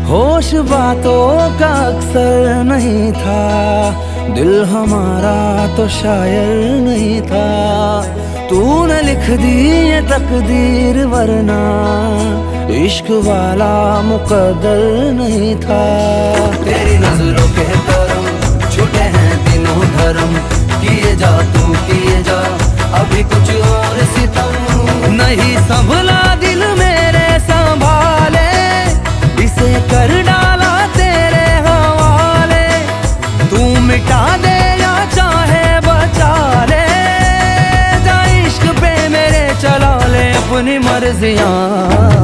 होश बातों का अक्सर नहीं था, दिल हमारा तो शायर नहीं था। तूने लिख दी ये तकदीर, वरना इश्क वाला मुकद्दर नहीं था। तेरी नजरों के करम छूटे हैं दिनों धर्म, किए जा तू किए जा अभी कुछ और सितम। नहीं संभला दिल मेरे संभाले, इसे कर डाला तेरे हवाले। तू मिटा दे या चाहे बचा ले, जा इश्क पे मेरे चला ले अपनी मर्जियां।